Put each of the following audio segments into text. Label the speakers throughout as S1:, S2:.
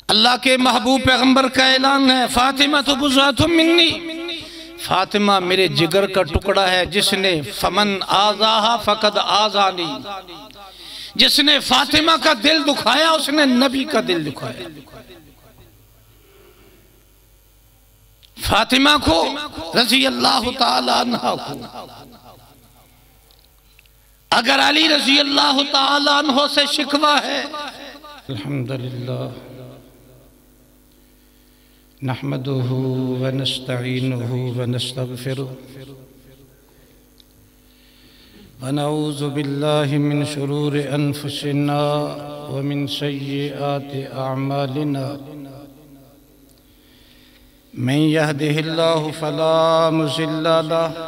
S1: अल्लाह के महबूब पैगंबर का ऐलान है, फातिमा तो बुज़अतुम मिन्नी, फातिमा मेरे जिगर का टुकड़ा है। जिसने फमन आज़ाहा फ़क़द आज़ानी, जिसने फातिमा का दिल दुखाया उसने नबी का दिल दुखाया। फातिमा को रज़ी अल्लाह ताला अन्हा को अगर अली रज़ी अल्लाह ताला अन्हो से शिकवा है, अल्हम्दुलिल्लाह नहमदुहु व नस्तईनुहु व नस्तगफिरुहु व नऊज़ु बिल्लाहि मिन शुरूरि अनफुसिना व मिन सय्यिआति अअमालिना। मन यहदिहिल्लाहु फला मुज़िल्ल लहु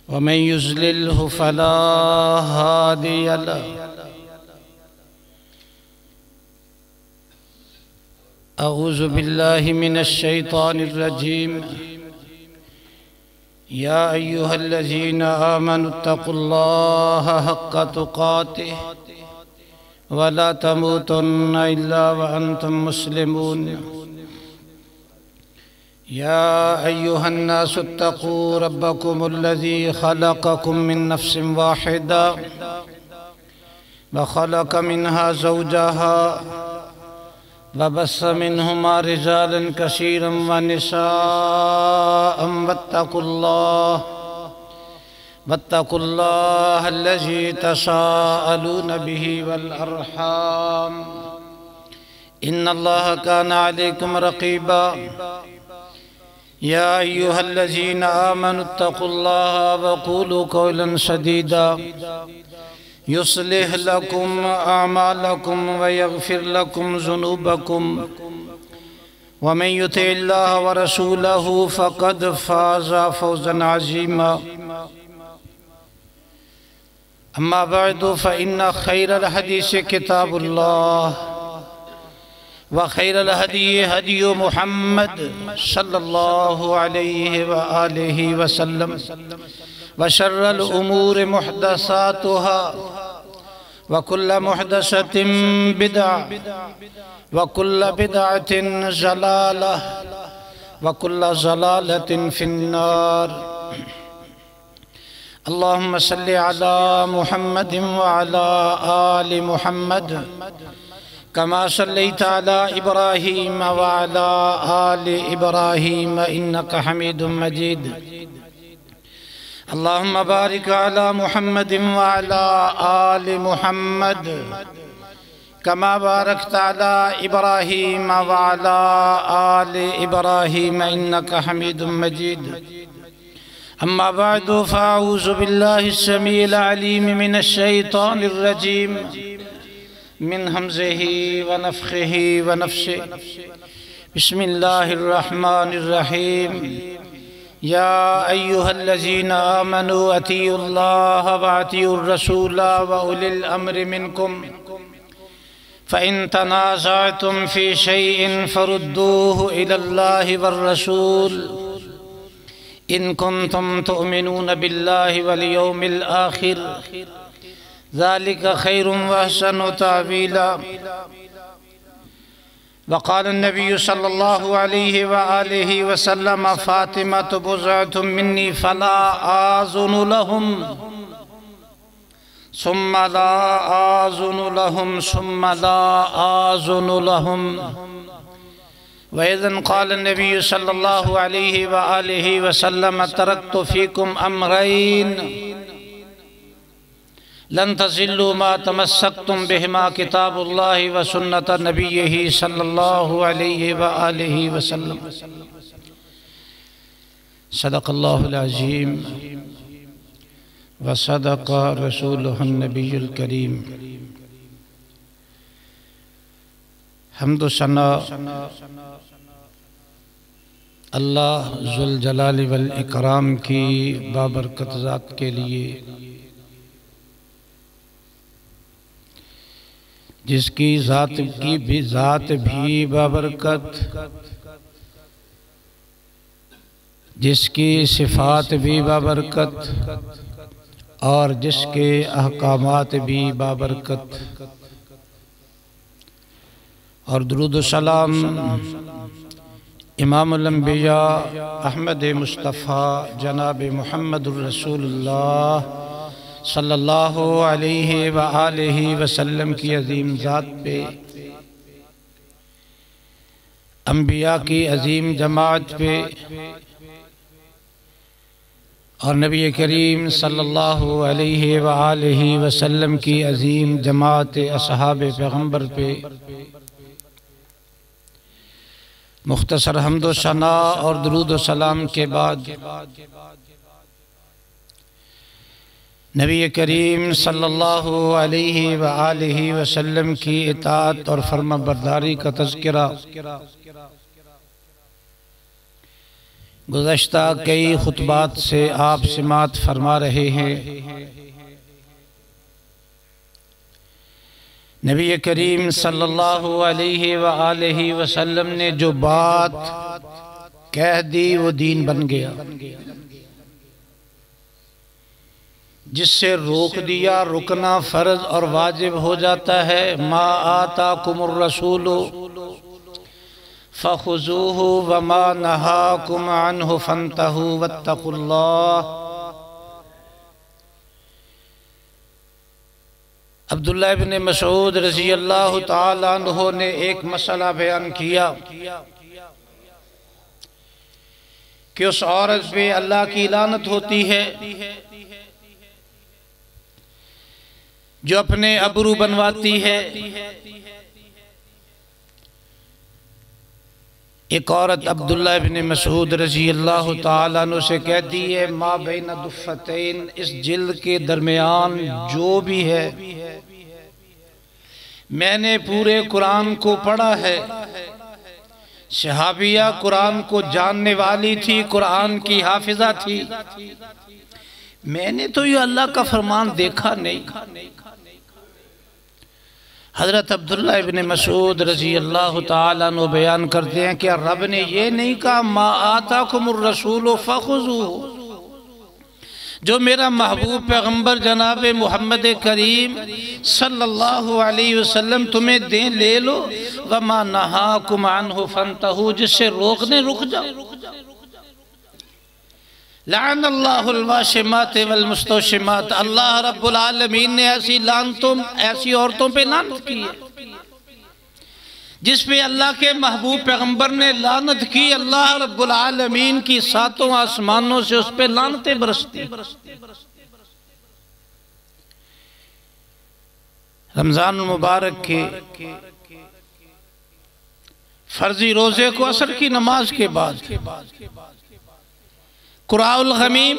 S1: व मन युज़लिल्हु फला हादिय लहु। अऊज़ु बिल्लाहि मिनश शैतानिर रजीम। या अय्युहल्लज़ीना आमनुत्तक़ुल्लाहा हक़्क़ तुक़ातिह व ला तमूतुन्ना इल्ला व अंतुम मुस्लिमून। या अय्युहन्नासुत्तक़ू रब्बकुमुल्लज़ी ख़लक़कुम मिन नफ़्सिन वाहिदा व ख़लक़ मिन्हा ज़ौजहा वबस्स मिन्हुमा रिजालन कसीरन व निसाअन वत्तक़ुल्लाह अल्लज़ी तसाअलून बिही वल अर्हाम इन्नल्लाह काना अलैकुम रक़ीबा। या अय्युहल्लज़ीना आमनुत्तक़ुल्लाह व क़ूलू क़ौलन सदीदा युस्लिह लकुम अमालकुम व यग़फिर लकुम ज़ुनूबकुम व मन युतिइल्लाह व रसूलहु फ़क़द फ़ाज़ फ़ौज़न अज़ीमा। अम्मा बअदु फ़इन्न ख़ैरल हदीस किताबुल्लाह व खैरल हदी हदी मुहम्मद सल्लल्लाहु अलैहि व आलिहि वसल्लम व शर्रल उमूर मुहदसातुहा व कुल्ल मुहदसतिन बिदअह व कुल्ल बिदअतिन ज़लालह व कुल्ल ज़लालतिन फिन्नार। अल्लाहुम्मा सल्लि अला मुहम्मदिन व अला आलि मुहम्मद कमा सल्लैता अला इब्राहीम व अला आलि इब्राहीम इन्नका हमीदुम मजीद। अल्लाहुम्मा बारिक अला मुहम्मदिन व अला आलि मुहम्मद कमा बारकता अला इब्राहीम व अला आलि इब्राहीम इन्नका हमीदुम मजीद। अम्मा बअदु फ़अऊज़ु बिल्लाहिस समीइल अलीम मिनश शैतानिर रजीम मिन हमज़िही व नफ़ख़िही व नफ़्सिही। बिस्मिल्लाहिर रहमानिर रहीम। या अय्युहल्लज़ीना आमनू अतीउल्लाह व अतीउर रसूला व उलिल अम्रि मिनकुम फ़इन तनाज़अतुम फ़ी शैइन फ़रुद्दूहु इलल्लाहि वर रसूल इन कुन्तुम तुअमिनून बिल्लाहि वल यौमिल आखिर ज़ालिका खैरुम व अहसनु तावीला। वक़ाल नबी सल्लल्लाहु अलैहि व आलिहि वसल्लम फ़ातिमतु बुज़अतुम मिन्नी फ़ला आज़ुनु लहुम सुम्मा ला आज़ुनु लहुम सुम्मा ला आज़ुनु लहुम। व इज़न क़ाल नबी सल्लल्लाहु अलैहि व आलिहि वसल्लम तरक्तु फ़ीकुम अम्रैन लन तज़िल्लू मा तमस्सक्तुम बिहिमा किताबुल्लाहि व सुन्नत नबिय्यिही सल्लल्लाहु अलैहि व आलिहि वसल्लम। सदक़ल्लाहुल अज़ीम व सदक़ रसूलुहुन नबियुल करीम। हम्द व सना अल्लाह ज़ुल जलाल वल इकराम की बाबरकत ज़ात के लिए, जिसकी ज़ात भी बाबरकत, जिसकी सिफ़ात भी बाबरकत और जिसके अहकामात भी बाबरकत। और दुरूद सलाम इमामुल अंबिया अहमद मुस्तफ़ा जनाब मुहम्मदुर रसूलुल्लाह सल्लल्लाहु अलैहि व आलिहि वसल्लम की अजीम ज़ात पे, अंबिया की अजीम जमात पे और नबी करीम सल्लल्लाहु अलैहि व आलिहि वसल्लम की अजीम जमात असहाब पैगम्बर पे मुख्तसर हम्दो सना और दुरूद व सलाम के बाद नबी करीम सल्लल्लाहु अलैहि व आलिहि वसल्लम की इताअत और फर्माबरदारी का तज़किरा गुज़श्ता कई खुतबात से आप सिमात फरमा रहे हैं। नबी करीम सल्लल्लाहु अलैहि व आलिहि वसल्लम ने जो बात कह दी वो दीन बन गया, जिससे रोक दिया रुकना फर्ज और वाजिब हो जाता है। मा आताकुमुर रसूलु फखुज़ूहु व मा नहाकुम अन्हु फंतहू वत्तकुल्लाह। अब्दुल्लाह इब्न मसऊद रज़ी अल्लाह ताला अन्हु ने एक मसला बयान किया कि उस औरत पे अल्लाह की लानत होती है जो अपने अबरू बनवाती है। एक औरत अब्दुल्लाह इब्न मसऊद रज़ी अल्लाह ताला अन्हु से कहती है, मा बैन दुफ़्फ़तैन, इस जिल्द के दरमियान जो भी है, मैंने पूरे कुरान को पढ़ा है। सहाबिया कुरान को जानने वाली थी, कुरान की हाफिजा थी, मैंने तो ये अल्लाह का फरमान देखा नहीं। हज़रत अब्दुल्लाह इब्न मसऊद रज़ी अल्लाह ताला अन्हु बयान करते हैं कि रब ने ये नहीं कहा मा आताकुमुर रसूलु फखुज़ूहु, जो मेरा महबूब पैगम्बर जनाब मोहम्मद करीम सल्लल्लाहु अलैहि वसल्लम तुम्हें दे ले लो, व मा नहाकुम अन्हु फंतहू, जिससे रोकने रुक जाओ। लानल्लाहुल वाशिमात वल मुस्तौशिमात, अल्लाह रब्बुल आलमीन ने ऐसी औरतों पे लानत की है जिस पे अल्लाह के महबूब पैगम्बर ने लानत की। अल्लाह रब्बुल आलमीन की सातों आसमानों से उस पे लानतें बरसती। रमजान मुबारक के फर्जी रोजे को असर की नमाज के बाद कुराउल गमीम,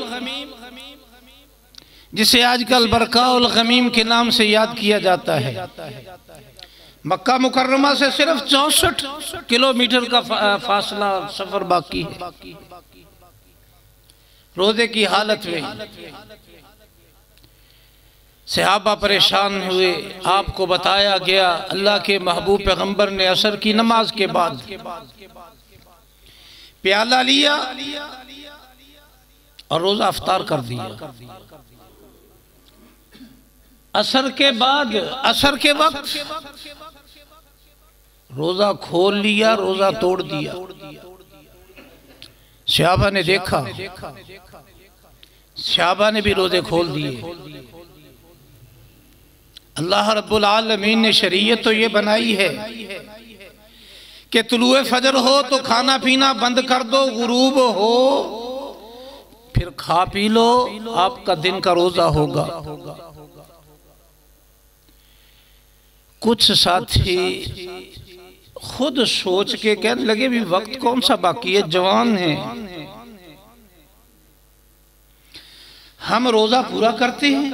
S1: जिसे आजकल बरकाउल गमीम के नाम से याद किया जाता है, मक्का मुकर्रमा से सिर्फ 64 किलोमीटर का फासला सफर बाकी है। रोजे की हालत में सहाबा परेशान हुए। आपको बताया गया अल्लाह के महबूब पैगंबर ने असर की नमाज के बाद प्याला लिया और रोजा अफ्तार कर दिया। असर के बाद, असर के वक्त रोजा खोल लिया, रोजा तोड़ दिया। सहाबा ने देखा, सहाबा ने भी रोजे खोल दिए। अल्लाह रब्बुल आलमीन ने शरीयत तो ये बनाई है कि तुलुए फजर हो तो खाना पीना बंद कर दो, गुरूब हो फिर खा पी लो, आपका दिन का रोजा होगा। कुछ साथी खुद सोच के कहने लगे भी वक्त कौन सा बाकी है, जवान है, हम रोजा पूरा करते हैं।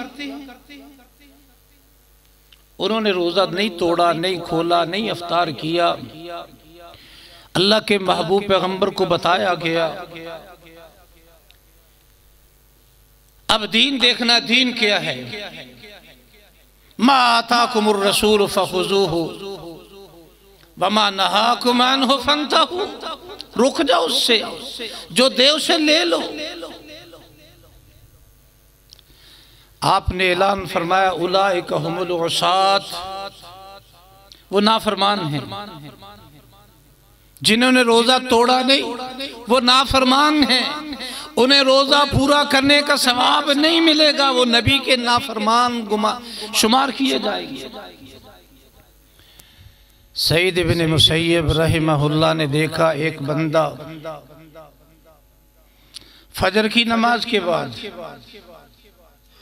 S1: उन्होंने रोजा नहीं तोड़ा, नहीं खोला, नहीं अफ्तार किया। अल्लाह के महबूब पैगंबर को बताया गया। अब दीन देखना, दीन क्या है। मा आताकुमुर रसूल फखुज़ूहु व मा नहाकुम अन्हु फंतहू, रुक जाओ उससे, जो दे उसे ले लो। आपने ऐलान फरमाया उलाइका हुमुल उसात वो नाफरमान हैं। जिन्होंने रोजा तोड़ा नहीं वो नाफरमान हैं, उन्हें रोजा पूरा करने का सवाब नहीं मिलेगा, वो नबी के नाफरमान शुमार किए जाएंगे। सईद इब्न मुसय्यब रहमहुल्लाह ने देखा एक बंदा फजर की नमाज के बाद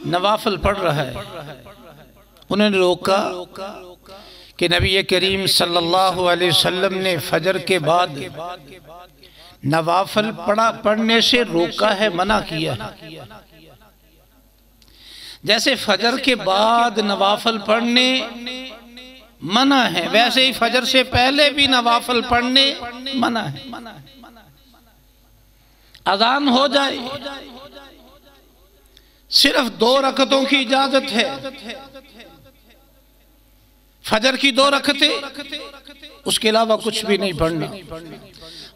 S1: नवाफिल पढ़ रहा है। उन्होंने रोका कि नबी करीम सल्लल्लाहु अलैहि वसल्लम ने फजर के बाद नवाफिल पढ़ने से रोका है, मना किया है। जैसे फजर के बाद नवाफिल पढ़ने मना है, वैसे ही फजर से पहले भी नवाफिल पढ़ने मना है। अजान हो जाए सिर्फ 2 रकतों की इजाजत है, फजर की 2 रकतें, उसके अलावा कुछ भी नहीं पढ़ना।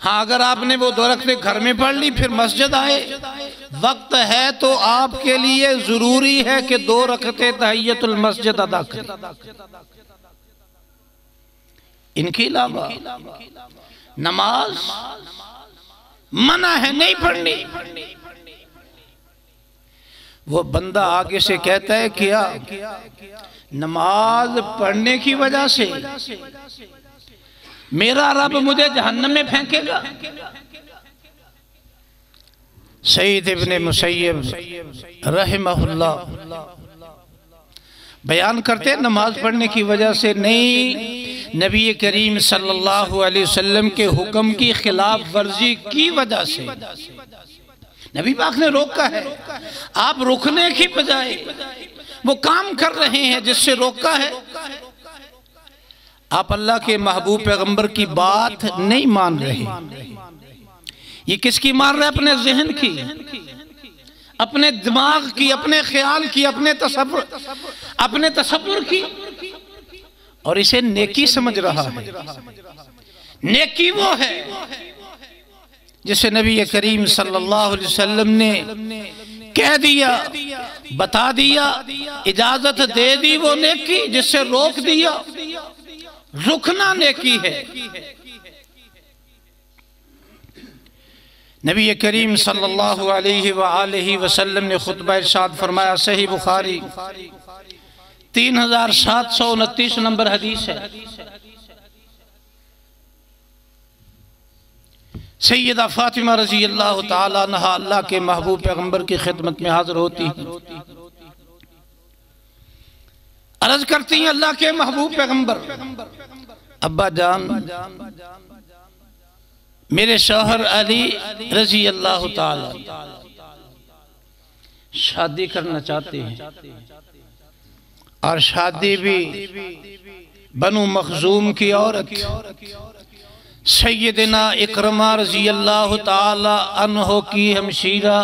S1: हाँ, अगर आपने वो 2 रकतें घर में पढ़ ली, फिर मस्जिद आए, वक्त है तो आपके लिए जरूरी है कि 2 रकतें तहियतुल मस्जिद अदा करें। इनके अलावा नमाज मना है, नहीं पढ़नी। वो बंदा आगे से कहता है क्या नमाज पढ़ने की वजह से मेरा रब मुझे जहन्नम में फेंकेगा? सईद इब्न मुसय्यब रहमहुल्लाह बयान करते नमाज पढ़ने की वजह से नहीं, नबी करीम सल्लल्लाहु अलैहि वसल्लम के हुक्म की खिलाफ वर्जी की वजह से नबी पाक ने रोका है। आप रुकने की बजाय वो काम कर रहे हैं जिससे रोका है। आप अल्लाह के महबूब पैगंबर की बात नहीं मान रहे। ये किसकी मान रहे? अपने जहन की, अपने दिमाग की, अपने ख्याल की, अपने तसव्वुर की, और इसे नेकी समझ रहा है। नेकी वो है जिसे नबी करीम सल्लल्लाहु अलैहि वसल्लम ने कह दिया, बता दिया, इजाजत दे दी, वो नेकी। जिससे रोक दिया, रुकना नेकी है। नबी करीम सल्लल्लाहु अलैहि वसल्लम ने खुतबा इरशाद फरमाया, सही बुखारी 3729 नंबर हदीस है। सैयदा फातिमा रज़ी अल्लाह ताला अन्हा अल्लाह के महबूब पैगंबर की खिदमत में हाजिर होती हैं, अर्ज करती हैं, अल्लाह के महबूब पैगंबर, अब्बा जान मेरे शौहर अली रज़ी अल्लाह ताला शादी करना चाहते हैं, और शादी भी बनु मखजूम की औरत सैयदना इकरमा रज़ी अल्लाह ताला अन्हो की हमशीरा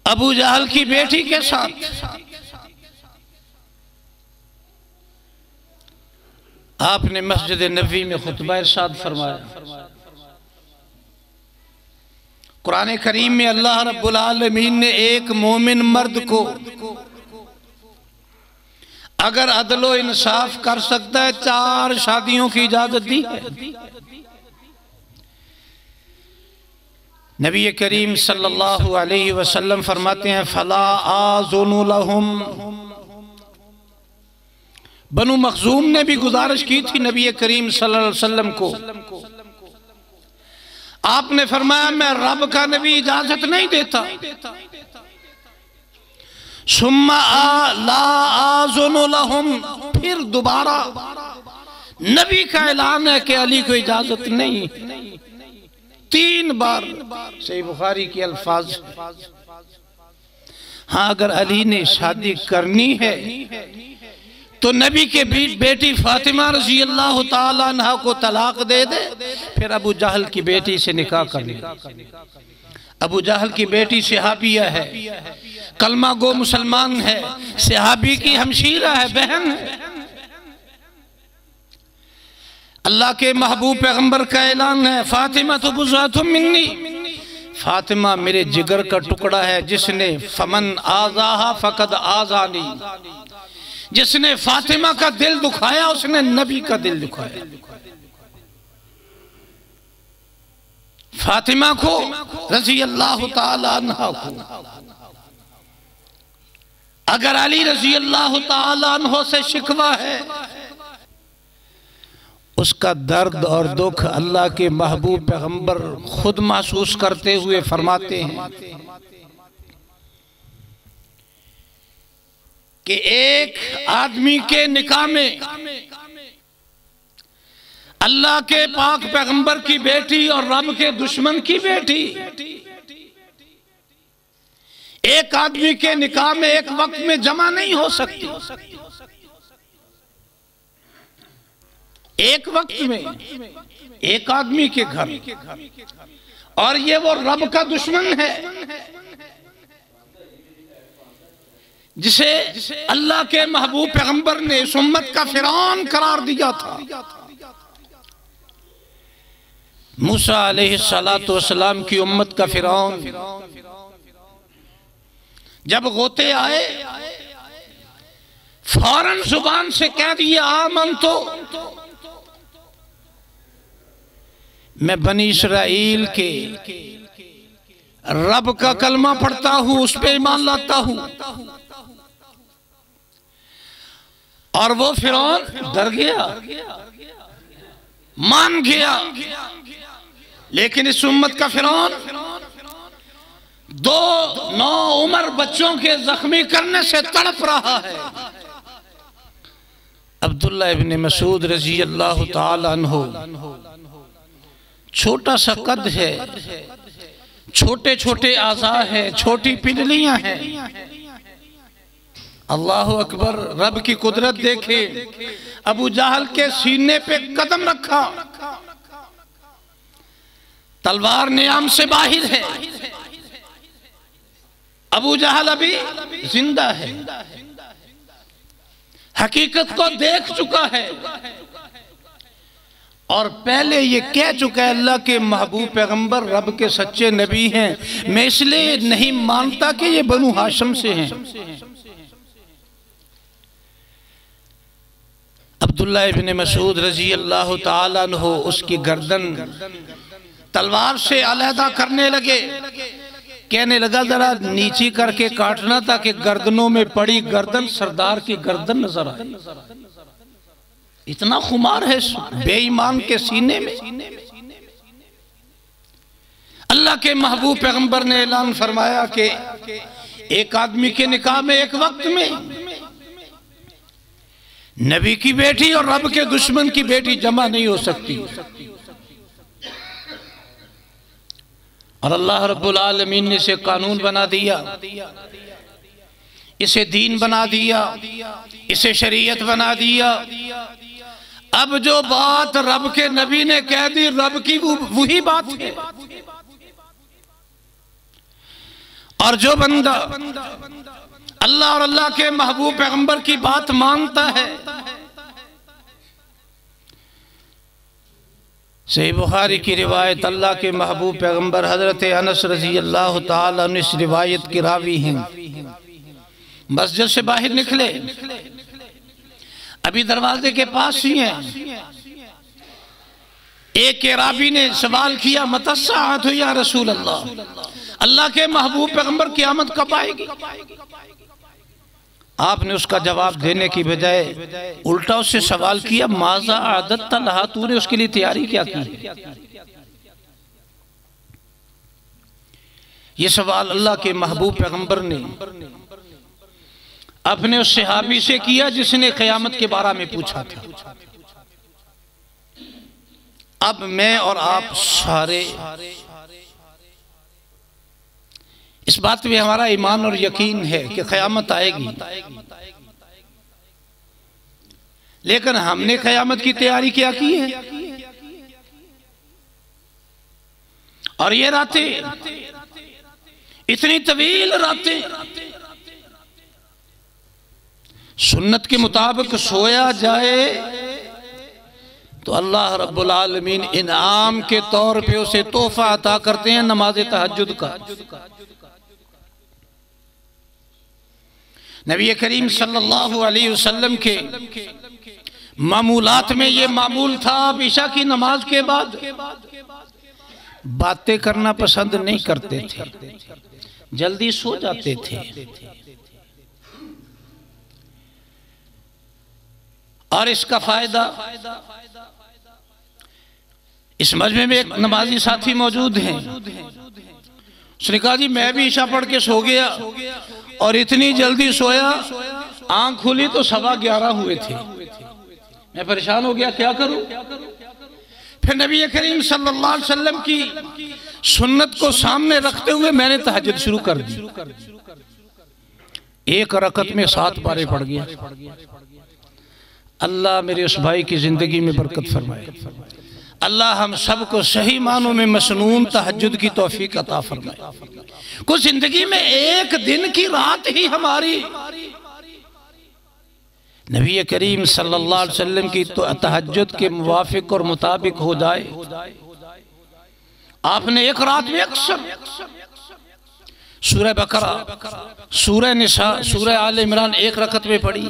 S1: अबू जहल की बेटी के साथ। आपने मस्जिद नबी में खुतबा इरशाद फरमाया। कुरान करीम में अल्लाह रब्बुल आलमीन ने एक मोमिन मर्द को अगर अदलो इंसाफ कर सकता है 4 शादियों की इजाजत दी है। नबी करीम सल्लल्लाहु अलैहि वसल्लम फरमाते हैं, फला आज़ुनु लहुम। बनु मखजूम ने भी गुजारिश की थी नबी करीम सल्लल्लाहु अलैहि वसल्लम को। आपने फरमाया, मैं रब का नबी इजाजत नहीं देता। सुम्मा ला आज़ुनु लहुम, फिर दोबारा नबी का ऐलान है कि अली को इजाजत नहीं। 3 बार सही बुखारी के अल्फाज। हाँ, अगर अली ने शादी करनी है तो नबी के बेटी फातिमा रज़ी अल्लाह ताला अन्हा को तलाक दे दे, फिर अबू जहल की बेटी से निकाह कर ले। अबू जहल की बेटी सहाबिया है, कलमा गो मुसलमान है, सहाबी की हमशीरा है, बहन है। अल्लाह के महबूब पैगंबर का ऐलान है, फातिमा तो बुज़ातुम मिन्नी, फातिमा मेरे जिगर का टुकड़ा है, जिसने फमन आज़ाहा फ़क़द आज़ानी, जिसने फातिमा का दिल दुखाया उसने नबी का दिल दुखाया। फातिमा को रज़ी अल्लाह ताला अन्हा को अगर अली रज़ी अल्लाह ताला अन्हो से शिकवा है, उसका दर्द और दुख अल्लाह के महबूब पैगंबर खुद महसूस करते हुए फरमाते हैं कि एक आदमी के निकाह में अल्लाह के पाक पैगंबर की बेटी और रब के दुश्मन की बेटी, एक आदमी के निकाह में एक वक्त में जमा नहीं हो सकती। एक वक्त में एक आदमी के घर, और ये वो रब का दुश्मन है जिसे अल्लाह के महबूब पैगंबर ने इस उम्मत का फिरौन करार दिया था। मूसा अलैहिस्सलातु वस्सलाम की उम्मत का फिरौन जब गोते आए, फौरन जुबान से कह दिया आमन तो मैं बनी इस्राइल के रब का कलमा पढ़ता हूं, उस पे ईमान लाता हूं। और वो फिरौन डर गया, मान गया। लेकिन इस उम्मत का फिरौन 2 9 उम्र बच्चों के जख्मी करने से तड़प रहा है। अब्दुल्ला इब्न मसूद रज़ी अल्लाह ताला अन्हु, छोटा सा कद है, छोटे छोटे आज़ा है, छोटी पिंडलियां हैं। अल्लाह अकबर, रब की कुदरत देखे। अबू जहल के सीने पे कदम रखा, तलवार नियाम से बाहिर है। अबू जहल अभी जिंदा है, हकीकत को देख चुका है और पहले ये कह चुका है अल्लाह के महबूब पैगंबर रब के सच्चे नबी हैं, मैं इसलिए नहीं मानता कि ये बनु हाशिम से हैं। अब्दुल्ला इब्न मसूद रज़ी अल्लाह ताला अन्हु उसकी गर्दन तलवार से अलहदा करने लगे। कहने लगा जरा नीची करके काटना ताकि गर्दनों में पड़ी गर्दन सरदार की गर्दन नजर आए। इतना खुमार है बेईमान के सीने में। अल्लाह के महबूब पैगंबर ने ऐलान फरमाया कि एक आदमी के निकाह में एक वक्त में नबी की बेटी और रब के दुश्मन की बेटी जमा नहीं हो सकती। और अल्लाह रब्बुल आलमीन ने इसे कानून बना दिया, इसे दीन बना दिया, इसे शरीयत बना दिया। अब जो बात रब के नबी ने कह दी, रब की वही बात है। और जो बंदा अल्लाह और अल्लाह के महबूब पैगंबर की बात मानता है, सही बुखारी की रिवायत, अल्लाह के महबूब पैगंबर हजरत अनस रजी अल्लाह ताला अन्हु इस रिवायत के रावी हैं। मस्जिद से बाहर निकले, अभी दरवाजे के पास ही हैं, एक रावी ने सवाल किया मतस्साअत या रसूल अल्लाह, अल्लाह के महबूब पैगंबर क़यामत कब आएगी? आपने उसका जवाब देने की बजाय उल्टा उससे सवाल किया माज़ा आदत लहा, तूने उसके लिए तैयारी क्या की? ये सवाल अल्लाह के महबूब पैगंबर ने अपने उस सहाबी से किया जिसने क़यामत के बारे में पूछा था। अब मैं और आप सारे इस बात में हमारा ईमान और यकीन है कि क़यामत आएगी, लेकिन हमने क़यामत की तैयारी क्या की है? और ये रातें, इतनी तवील रातें, सुन्नत के मुताबिक सोया जाए तो अल्लाह रब्बुल आलमीन इनाम के तौर पे उसे तोहफा अता करते हैं नमाज तहज्जुद का। नबी करीम सल्लल्लाहु अलैहि वसल्लम के मामूलात में ये मामूल था, आप ईशा की नमाज के बाद बातें करना पसंद नहीं करते थे, जल्दी सो जाते थे। और इसका फायदा, इस मजमे में एक नमाजी साथी मौजूद हैं, उसने कहा जी मैं भी ईशा पढ़ के सो गया और इतनी जल्दी सोया, आंख खुली तो 11:15 हुए थे। मैं परेशान हो गया, क्या करूं? फिर नबी करीम सल्लल्लाहु अलैहि वसल्लम की सुन्नत को सामने रखते हुए मैंने तहज्जुद शुरू कर दी। एक रकत में 7 पारे पढ़ गया। अल्लाह मेरे उस भाई की जिंदगी में बरकत फरमाए। अल्लाह हम सबको सही मानों में मसनून तहज्जुद की तौफीक अता फरमाए। कुछ जिंदगी में एक दिन की रात ही हमारी नबी करीम सल्लल्लाहु अलैहि वसल्लम की तो तहज्जुद के मुवाफिक और मुताबिक हो जाए। आपने एक रात में अक्सर सूरह बकरा, सूरह निसा, सूरह आल इमरान एक रकत में पढ़ी।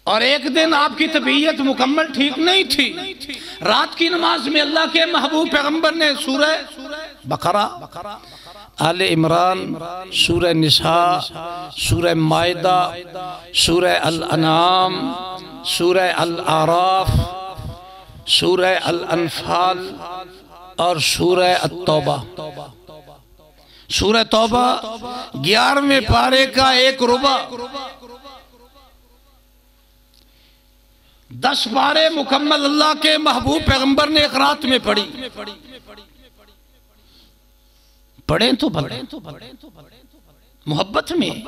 S1: और एक दिन आपकी तबीयत मुकम्मल ठीक नहीं थी, रात की नमाज में अल्लाह के महबूब पैगंबर ने सूरह बकरा, आले इमरान, सूरह निसा, सूरह मायदा, सूरह अल अनाम, सूरह अल आराफ, सूरह अल अनफाल और सूरह अत-तौबा। सूरह तौबा 11वें पारे का एक रुबा, 10 पारे मुकम्मल अल्लाह के महबूब पैगंबर ने एक रात में पढ़ी। पढ़े तो भले मोहब्बत में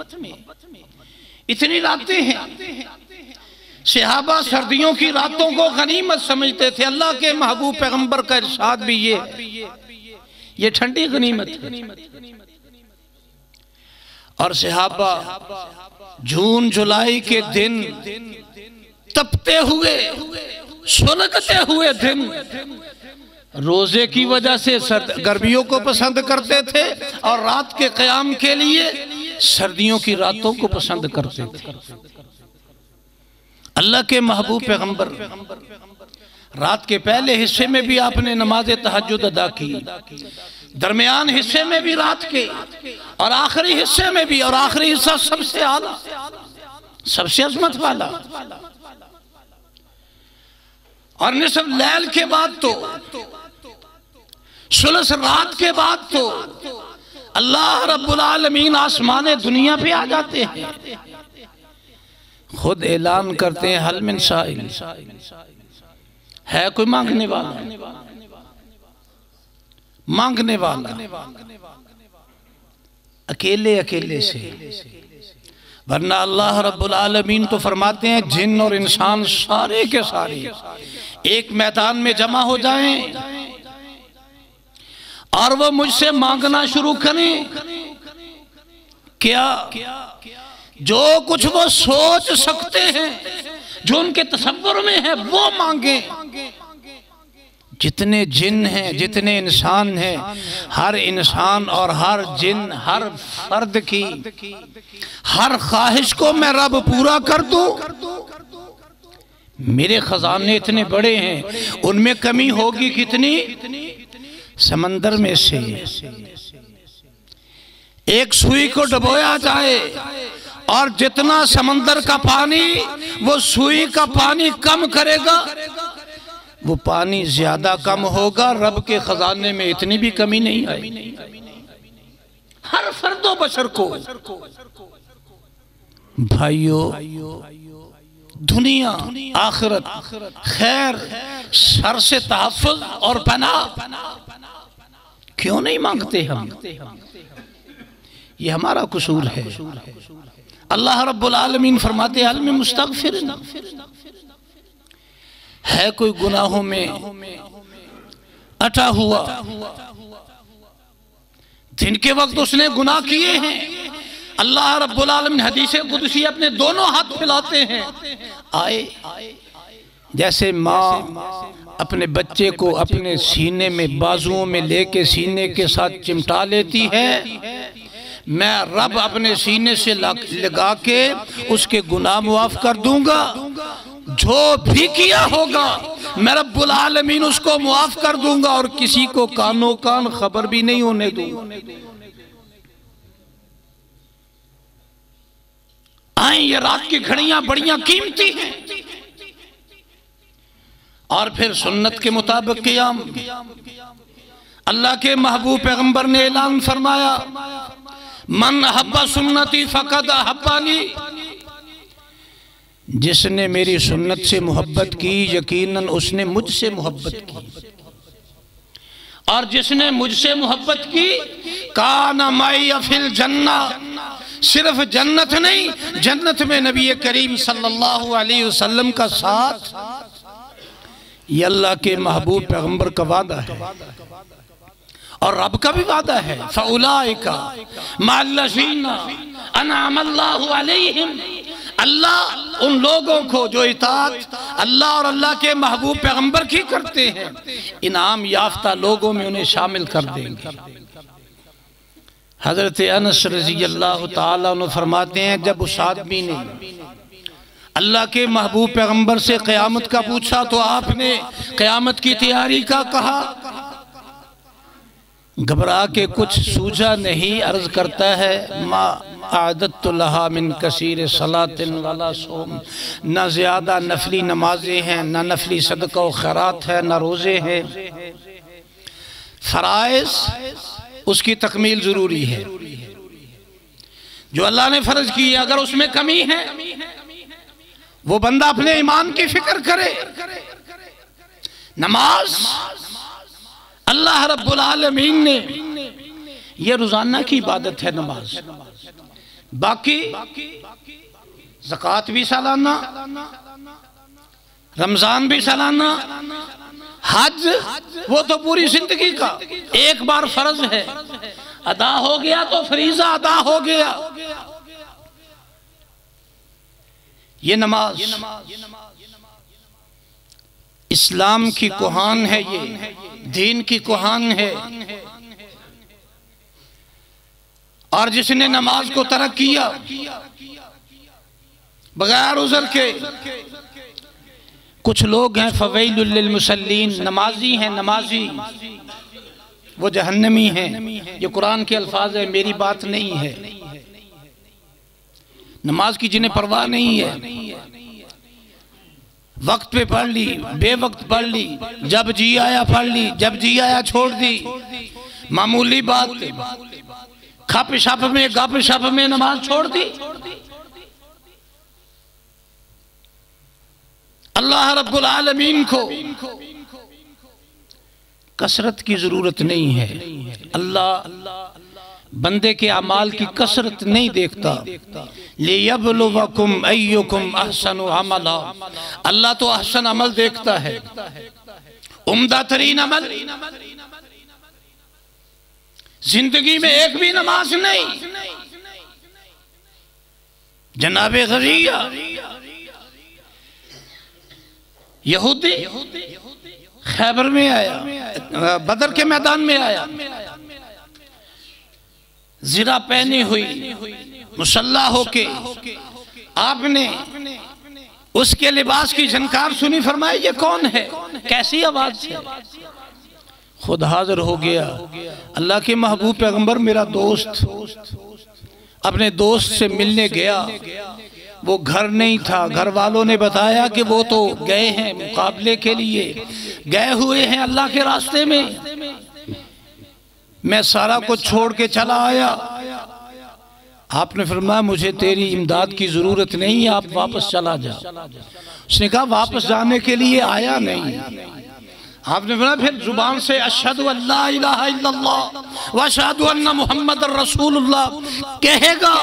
S1: इतनी रातें हैं। सहाबा सर्दियों की रातों को गनीमत समझते थे। अल्लाह के महबूब पैगंबर का इरशाद भी ये ठंडी गनीमत है। और सहाबा जून जुलाई के दिन, तपते हुए सुलगते हुए दिन, रोजे की वजह से गर्मियों को पसंद करते थे और रात के क़याम के लिए सर्दियों की रातों को पसंद करते थे। अल्लाह के महबूब पैगंबर रात के पहले हिस्से में भी आपने नमाज तहज्जुद अदा की, दरमियान हिस्से में भी रात के, और आखिरी हिस्से में भी। और आखिरी हिस्सा सबसे आला, सबसे अजमत वाला। और निसफ लैल के बाद तो, सुलस रात के बाद तो अल्लाह रब्बुल आलमीन आसमाने दुनिया पे आ जाते हैं, खुद ऐलान करते हैं हल मिन साइल, है कोई मांगने वाला? मांगने वाला अकेले अकेले से। वरना अल्लाह रब्बुल आलमीन तो फरमाते हैं जिन और इंसान सारे के सारे एक मैदान में जमा हो जाएं और वो मुझसे मांगना शुरू करें। क्या जो कुछ वो सोच सकते हैं, जो उनके तसव्वुर में है, वो मांगे। जितने जिन हैं, जितने इंसान हैं, हर इंसान और हर जिन, हर फर्द की हर ख्वाहिश को मैं रब पूरा कर दूं। मेरे खजाने इतने बड़े हैं, उनमें कमी होगी कितनी? समंदर में से एक सुई को डुबोया जाए और जितना समंदर का पानी वो सुई का पानी कम करेगा, वो पानी ज्यादा कम होगा। रब के खजाने में इतनी भी कमी नहीं आई। हर फर्दो बशर को भाइयों, दुनिया आखिरत खैर शर से तहफ़्फ़ुज़ और पनाह क्यों नहीं मांगते हम? ये हमारा कसूर है। अल्लाह रब्बुल आलमीन फरमाते हैं हल मिन मुस्तग़फ़िरिन, है कोई गुनाहों में अटा हुआ, दिन के वक्त उसने गुनाह किए हैं। अल्लाह रब्बुल आलमीन हदीसे कुदसी अपने दोनों हाथ फैलाते हैं, आए जैसे माँ अपने बच्चे को अपने सीने में बाजुओं में लेके सीने के साथ चिमटा लेती है, मैं रब अपने सीने से लगा के उसके गुनाह मुआफ कर दूंगा। जो भी किया होगा मैं रब्बुल आलमीन उसको मुआफ कर दूंगा और किसी को कानो कान खबर भी नहीं होने दूंगा। आए ये रात की घड़ियां बड़ियां कीमती हैं। और फिर सुन्नत के मुताबिक क़ियाम। अल्लाह के महबूब पैगंबर ने ऐलान फरमाया, मन अहब्बा सुन्नती फ़क़द अहब्बानी। जिसने मेरी सुन्नत से मोहब्बत की यकीनन उसने मुझसे मोहब्बत की, और जिसने मुझसे मोहब्बत की काना माई फिल जन्ना। सिर्फ जन्नत नहीं, जन्नत में नबी करीम सल्लल्लाहु अलैहि वसल्लम का साथ। ये अल्लाह के महबूब पैगंबर का वादा है और रब का भी वादा है। फउलाइका मअल्लज़ीना अनअमल्लाहु अलैहिम। अल्लाह उन लोगों को जो इताअत अल्लाह और अल्लाह के महबूब पैगंबर की करते हैं, इनाम याफ्ता लोगों में उन्हें शामिल कर देंगे। हजरत अनस रज़ी अल्लाह ताला अन्हु फरमाते हैं, जब उस आदमी ने अल्लाह के महबूब पैगंबर से क़यामत का पूछा तो आपने क़यामत की तैयारी का कहा। घबरा के कुछ सूझा नहीं, अर्ज करता है मा आदत लहा मिन कसीर सलातिन वाला सोम। न ज़्यादा नफली नमाजें हैं, न नफली सदका व खैरात है, न रोज़े हैं। फ़राइज़ उसकी तकमील ज़रूरी है। जो अल्लाह ने फ़र्ज की है अगर उसमें कमी है वो बंदा अपने ईमान की फिक्र करे। नमाज अल्लाह रब्बुल आलमीन ने ये रोजाना की इबादत है नमाज। बाकी ज़कात भी सालाना, रमजान भी सालाना, हज वो तो पूरी जिंदगी का एक बार फर्ज है, अदा हो गया तो फरीज़ा अदा हो गया। ये नमाज इस्लाम की कुहान है, ये दीन की कुहान है। और जिसने नमाज को तर्क किया बगैर उज़र के, कुछ लोग हैं फ़वैलुल लिल मुसल्लीन, नमाजी हैं, नमाजी वो जहन्नमी हैं। ये कुरान के अल्फाज है, मेरी बात नहीं है। नमाज की जिन्हें परवाह नहीं है, वक्त पे पढ़ ली, बेवक्त पढ़ ली, जब जी आया पढ़ ली, जब जी आया छोड़ दी, मामूली बात खप शप में गप शप में नमाज छोड़ दी। अल्लाह रब्बुल आलमीन को कसरत की जरूरत नहीं है। अल्लाह बंदे के अमाल की कसरत नहीं देखता। लियब्लुवकुम अय्युकुम अहसनु अमला। अल्लाह तो अहसन अमल देखता है, उम्दा तरीन अमल। जिंदगी में एक भी नमाज नहीं। जनाबे ग़ज़िया यहूदी खैबर में आया, बदर के मैदान में आया, ज़िरा पहनी हुई, मुसल्ला होके आपने उसके लिबास की झनकार सुनी, फरमाया ये कौन है, कैसी आवाज है। खुद हाजिर हो गया, अल्लाह के महबूब पैगंबर मेरा दोस्त। अपने दोस्त से मिलने गया, वो घर नहीं था। घर वालों ने बताया कि वो तो गए हैं मुकाबले के लिए, गए हुए हैं अल्लाह के रास्ते में। मैं सारा कुछ छोड़ के चला आया। आपने फरमाया मुझे तेरी इमदाद की जरूरत नहीं है, आप वापस चला जा। उसने कहा वापस जाने के लिए आया नहीं। आपने फरमाया फिर जुबान से अशहदु अल्ला इलाहा इल्लल्लाह व अशहदु अन्ना मुहम्मदुर रसूलुल्लाह कहेगा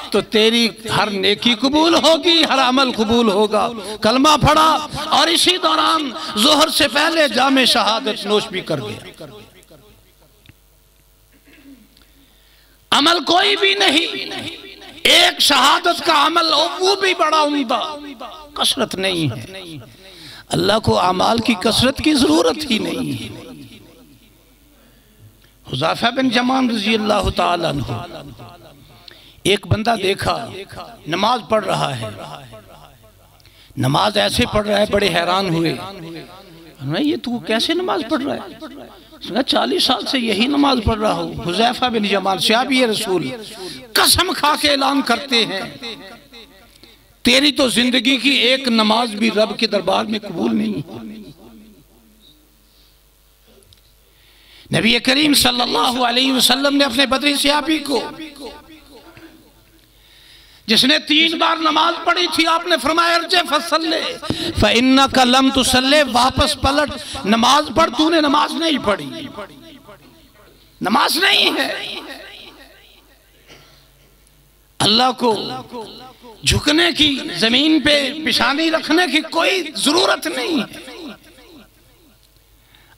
S1: तो तेरी हर नेकी कबूल होगी, हर अमल कबूल होगा। कलमा पढ़ा और इसी दौरान जोहर से पहले जामे शहादत नोश भी कर गया। अमल कोई भी नहीं, एक शहादत का अमल वो भी बड़ा उम्दा, कसरत नहीं है। अल्लाह को अमाल की कसरत की जरूरत ही नहीं है। हुज़ैफा बिन यमान रज़ी अल्लाह ताला अन्हु एक बंदा देखा नमाज पढ़ रहा है, नमाज ऐसे पढ़ रहा है, बड़े हैरान हुए, ये तू कैसे नमाज पढ़ रहा है? 40 साल से यही नमाज पढ़ रहा हूँ। हुज़ैफा बिन यमान सहाबी रसूल कसम खा के ऐलान करते हैं, तेरी तो जिंदगी की एक नमाज भी रब के दरबार में कबूल नहीं। नबी करीम सल्लल्लाहु अलैहि वसल्लम ने अपने बदरी सहाबी को, जिसने 3 बार नमाज पढ़ी थी, आपने फरमाया अर्जे फसल्ले फइन्नका लम तुसल्ले, वापस पलट नमाज पढ़, तूने नमाज नहीं पढ़ी, नमाज नहीं है। अल्लाह को झुकने की, जमीन पे पिशानी रखने की कोई जरूरत नहीं है।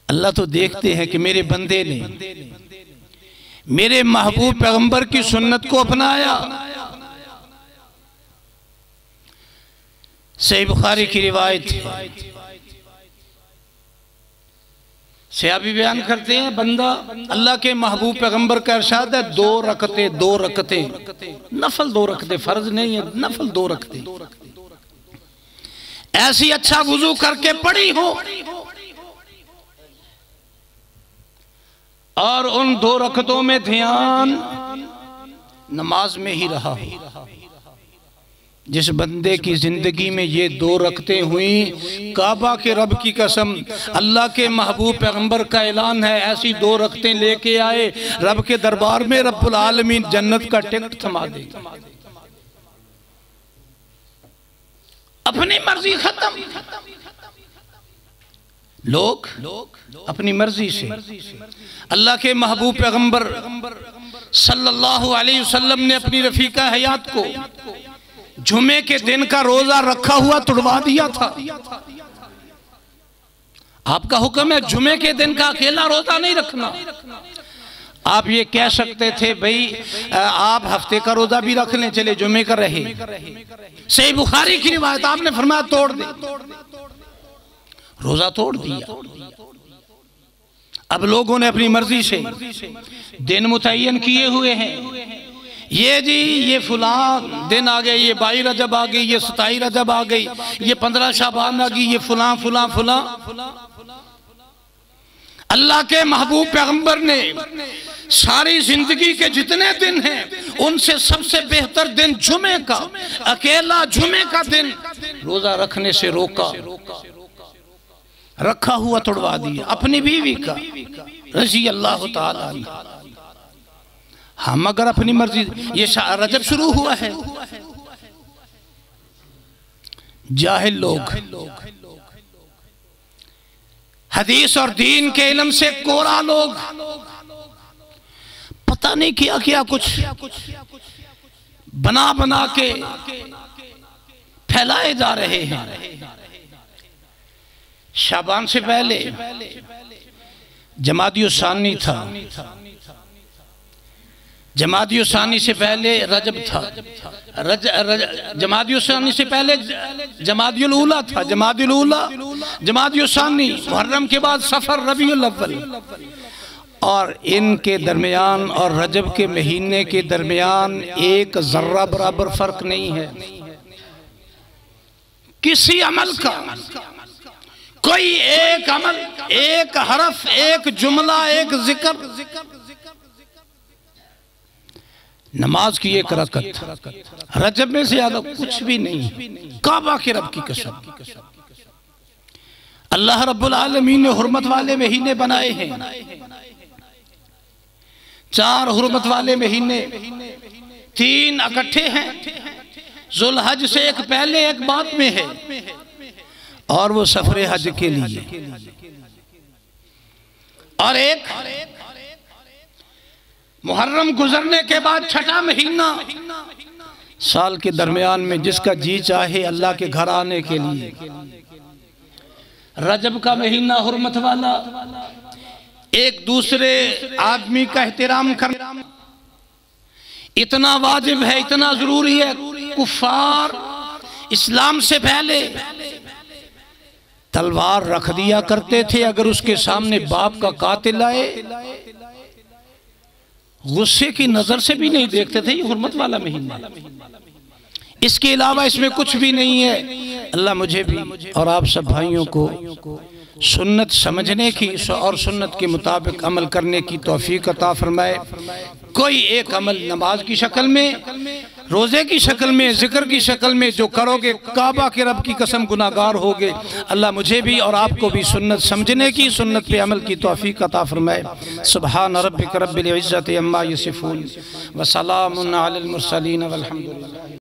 S1: अल्लाह तो देखते हैं कि मेरे बंदे ने मेरे महबूब पैगंबर की सुन्नत को अपनाया। सही बुखारी की रिवायत है, सहाबी बयान करते हैं, बंदा अल्लाह के महबूब पैगंबर का इरशाद है, 2 रकते नफल, 2 रकते फर्ज नहीं है, नफल 2 रकते ऐसी अच्छा वुजू करके पड़ी हो और उन 2 रकतों में ध्यान नमाज में ही रहा हो। जिस बंदे की जिंदगी में ये 2 रकतें हुई, काबा के रब की कसम, अल्लाह के महबूब पैगंबर का ऐलान है, ऐसी 2 रकतें लेके आए रब के दरबार में, रब्बुल आलमीन जन्नत का टिकट थमा दे। अपनी मर्जी खत्म, लोग अपनी मर्जी से। अल्लाह के महबूब पैगंबर सल्लल्लाहु अलैहि वसल्लम ने अपनी रफीका हयात को जुमे के दिन का रोजा रखा हुआ तुड़वा दिया था। आपका हुक्म है जुमे के दिन का अकेला रोजा नहीं रखना। आप ये कह सकते थे भाई आप हफ्ते का रोजा भी रख लें, चले जुमे का रहे। सही बुखारी की रिवायत, आपने फरमाया तोड़ दे, रोजा तोड़ दिया। अब लोगों ने अपनी मर्जी से दिन मुतय्यन किए हुए हैं, ये जी ये फुलां दिन आ गए, ये 22 रजब आ गई, ये 27 रजब आ गई, ये 15 शाबान आ गई, ये फुलां फुलां फुलां। अल्लाह के महबूब पैगंबर ने सारी जिंदगी के जितने दिन हैं उनसे सबसे बेहतर दिन जुमे का, अकेला जुमे का दिन रोजा रखने से रोका, रखा हुआ तोड़वा दिया अपनी बीवी का रजी अल्लाह ताला अन्हा। हम अगर अपनी मर्जी, ये रजब शुरू हुआ है, जाहिल लोग हदीस और दीन के इल्म से कोरा लोग पता नहीं क्या क्या कुछ बना बना के फैलाए जा रहे हैं। शाबान से पहले जमादियुस्सानी था, जमादियुस्सानी से पहले रजब था, जमादियुस्सानी से पहले जमादियुल ऊला था, जमादियुल ऊला जमादियुस्सानी, मुहर्रम के बाद सफर रबीउल अव्वल, और इनके दरमियान और रजब के महीने के दरमियान एक जर्रा बराबर फर्क नहीं है। किसी अमल का कोई एक अमल, एक हरफ, एक जुमला, एक जिक्र, नमाज की एक रकत रजब में से ज्यादा कुछ भी नहीं। काबा के रब की कसम, अल्लाह रब्बुल आलमीन ने हुर्मत वाले महीने बनाए हैं। 4 हुर्मत वाले महीने, 3 इकट्ठे हैं, जुल्हज से एक पहले एक बाद में है, और वो सफरे हज के लिए, और एक मुहर्रम गुजरने के बाद छठा महीना, साल के दरमियान में जिसका जी चाहे अल्लाह के घर आने के लिए। रजब का महीना हुर्मत वाला, एक दूसरे आदमी का एहतराम करना इतना वाजिब है, इतना जरूरी है। कुफार इस्लाम से पहले तलवार रख दिया करते थे, अगर उसके सामने बाप का कातिल आए गुस्से की नजर से भी नहीं देखते थे। ये हुर्मत वाला महीना, इसके अलावा इसमें कुछ भी नहीं है। अल्लाह मुझे भी और आप सब भाइयों को सुन्नत समझने की और सुन्नत के मुताबिक अमल करने की तौफीक अता फरमाए। कोई एक अमल नमाज की शक्ल में, रोज़े की शक्ल में, जिक्र की शक्ल में जो करोगे, काबा के रब की कसम गुनाहगार होगे। अल्लाह मुझे भी और आपको भी सुन्नत समझने की, सुन्नत पे अमल की तौफीक अता फरमाए। सुब्हान रब्बिक रब्बिल इज्जति अम्मा यसिफून व सलामुन अलल मुरसलीन वल्हम्दुलिल्लाह।